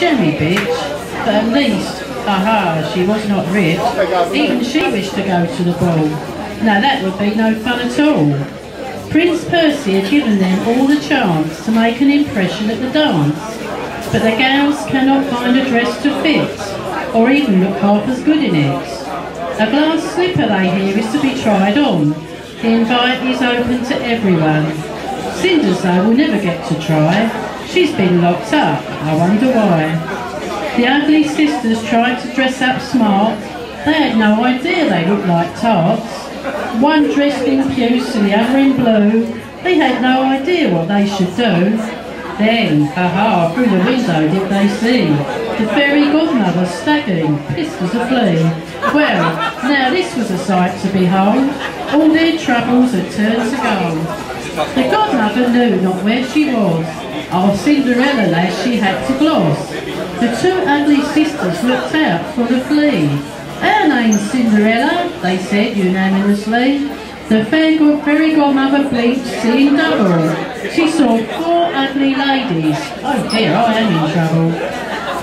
jammy bitch, but at least, aha, she was not rich. Even she wished to go to the ball. Now that would be no fun at all. Prince Percy had given them all the chance to make an impression at the dance, but the gals cannot find a dress to fit, or even look half as good in it. A glass slipper, they hear, is to be tried on. The invite is open to everyone. Cinders, though, will never get to try. She's been locked up, I wonder why. The ugly sisters tried to dress up smart. They had no idea they looked like tarts. One dressed in puce and the other in blue. They had no idea what they should do. Then, aha, through the window did they see the fairy godmother staggering, pissed as a flea. Well, now this was a sight to behold. All their troubles had turned to gold. The godmother knew not where she was. Oh, Cinderella, lass, she had to gloss. The two ugly sisters looked out for the flea. Our name's Cinderella, they said unanimously. The fairy godmother blinked, seeing double. She saw four ugly ladies. Oh dear, I am in trouble.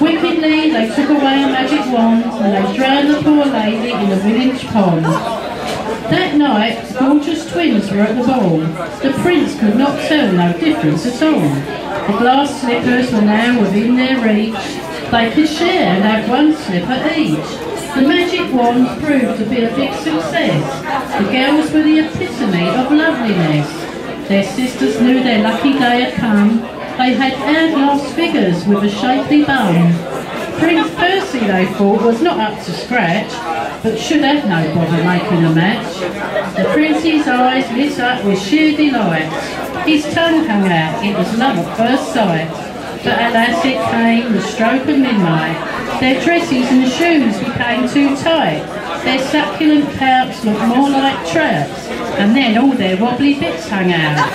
Wickedly, they took away a magic wand and they drowned the poor lady in a village pond. That night, gorgeous twins were at the ball. The prince could not tell no difference at all. The glass slippers were now within their reach. They could share and have one slipper each. The magic wand proved to be a big success. The girls were the epitome of loveliness. Their sisters knew their lucky day had come. They had hourglass figures with a shapely bum. Prince Percy, they thought, was not up to scratch, but should have no bother making a match. The prince's eyes lit up with sheer delight. His tongue hung out, it was love at first sight. But alas, it came, the stroke of midnight. Their dresses and shoes became too tight. Their succulent pouts looked more like traps, and then all their wobbly bits hung out.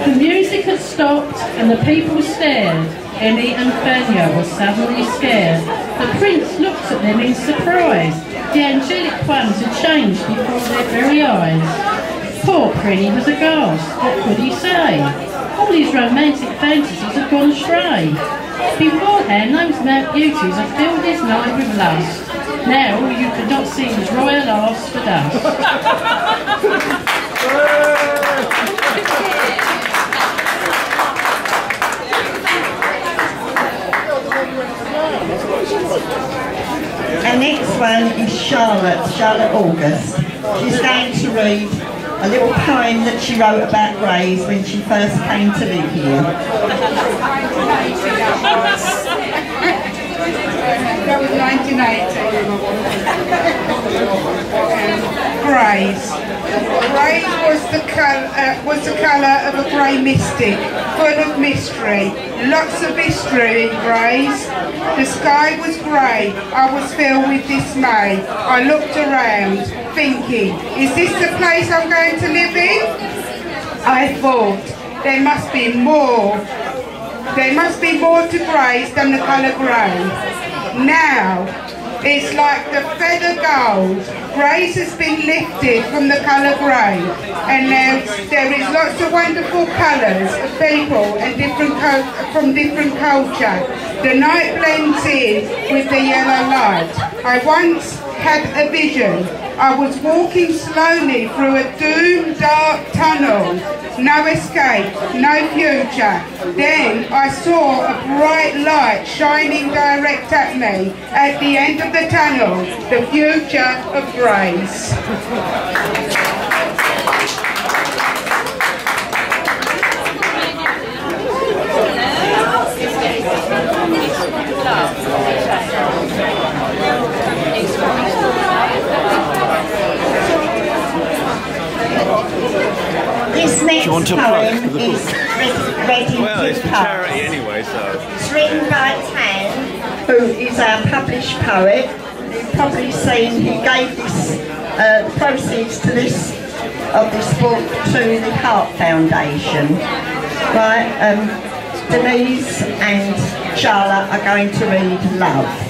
The music had stopped, and the people stared. Emmy and Fania were suddenly scared. The prince looked at them in surprise. The angelic ones had changed before their very eyes. Poor Prinny was aghast. What could he say? All his romantic fantasies had gone astray. Beforehand, those mad beauties had filled his mind with lust. Now all you could not see was royal arse for dust. Our next one is Charlotte August. She's going to read a little poem that she wrote about Grays when she first came to live here. That was 1980. Grays. Grays was the colour of a grey mystic, full of mystery. Lots of history in Grays. The sky was grey. I was filled with dismay. I looked around, thinking, is this the place I'm going to live in? I thought, there must be more. There must be more to Grays than the colour grey. Now, it's like the feather gold. Grays has been lifted from the colour grey, and now there is lots of wonderful colours of people and from different culture. The night blends in with the yellow light. I once had a vision. I was walking slowly through a doomed dark tunnel. No escape, no future. Then I saw a bright light shining direct at me. At the end of the tunnel, the future of Grays. This next poem is ready well, it's for charity anyway, so. It's written by Tan, who is our published poet. You've probably seen he gave this proceeds to this book to the Heart Foundation. Right, Denise and Charlotte are going to read Love.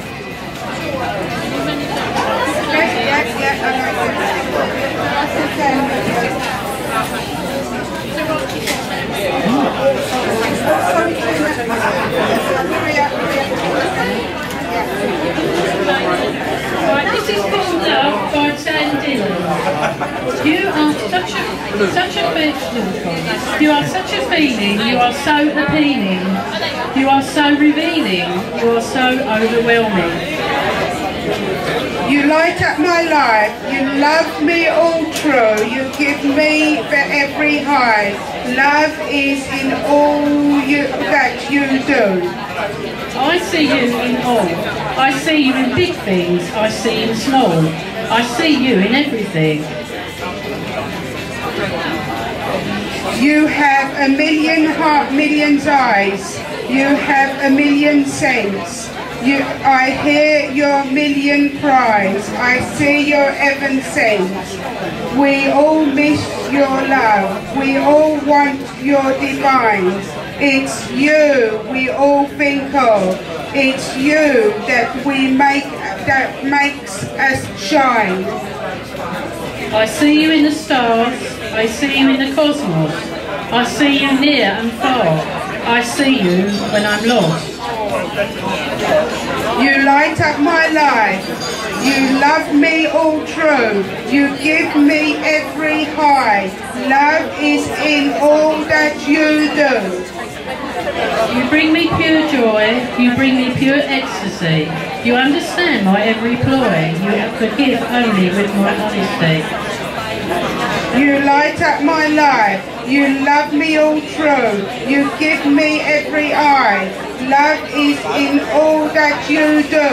You are such a feeling, you are so appealing, you are so revealing, you are so overwhelming. You light up my life, you love me all true, you give me for every high. Love is in all that you do. I see you in all. I see you in big things, I see in small. I see you in everything. You have a million's eyes, you have a million scents. I hear your million cries, I see your heaven sent. We all miss your love, we all want your divine. It's you we all think of, it's you that makes us shine. I see you in the stars, I see you in the cosmos. I see you near and far, I see you when I'm lost. You light up my life, you love me all true, you give me every high. Love is in all that you do. You bring me pure joy, you bring me pure ecstasy. You understand my every ploy, you forgive only with my honesty. You light up my life, you love me all true, you give me every eye. Love is in all that you do.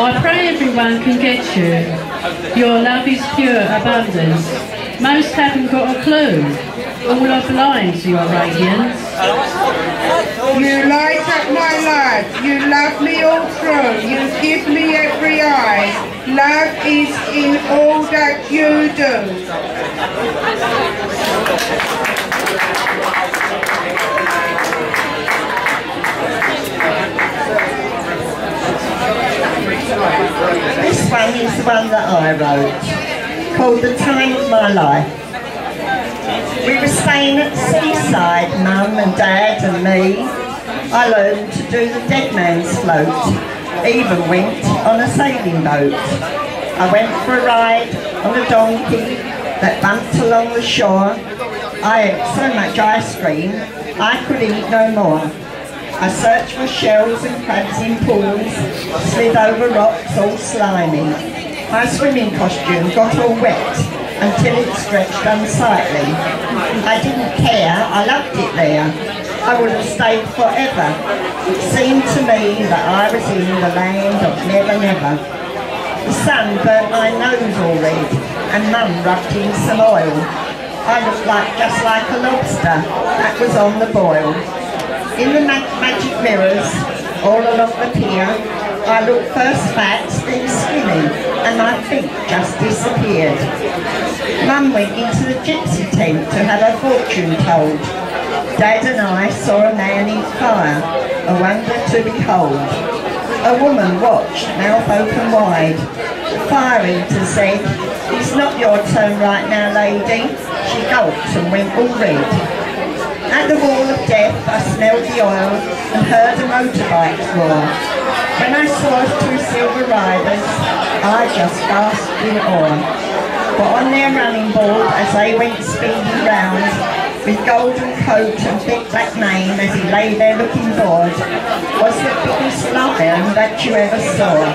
I pray everyone can get you. Your love is pure abundance. Most haven't got a clue. All are blind to your radiance. You light up my life, you love me all true, you give me every eye. Love is in all that you do. This one is the one that I wrote, called The Time of My Life. We were staying at the seaside, Mum and Dad and me. I learned to do the dead man's float, even went on a sailing boat. I went for a ride on a donkey that bumped along the shore. I ate so much ice cream, I could eat no more. I searched for shells and crabs in pools, slid over rocks all slimy. My swimming costume got all wet until it stretched unsightly. I didn't care, I loved it there. I would have stayed forever. It seemed to me that I was in the land of never never. The sun burnt my nose all red and Mum rubbed in some oil. I looked just like a lobster that was on the boil. In the magic mirrors all along the pier, I looked first fat, then skinny, and my feet just disappeared. Mum went into the gypsy tent to have her fortune told. Dad and I saw a man eat fire, a wonder to behold. A woman watched, mouth open wide. The fire eater said, "It's not your turn right now, lady." She gulped and went all red. At the wall of death I smelled the oil and heard a motorbike roar. When I saw 2 silver riders, I just gasped in awe. But on their running board as they went speeding round, with golden coat and thick black mane as he lay there looking bored, was the biggest lion that you ever saw.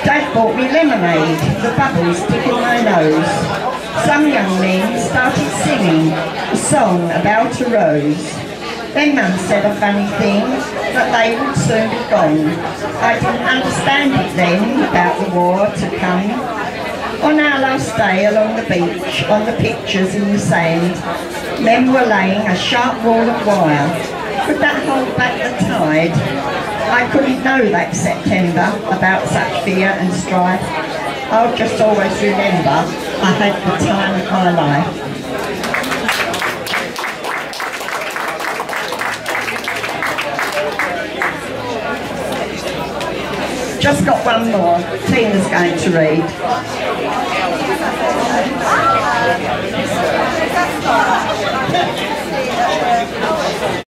Dad bought me lemonade, the bubbles tickling my nose. Some young men started singing a song about a rose. Then Mum said a funny thing, that they would soon be gone. I didn't understand it then, about the war to come. On our last day along the beach, on the pictures in the sand, men were laying a sharp wall of wire. Could that hold back the tide? I couldn't know that September about such fear and strife. I'll just always remember I had the time of my life. Just got one more. Tina's going to read.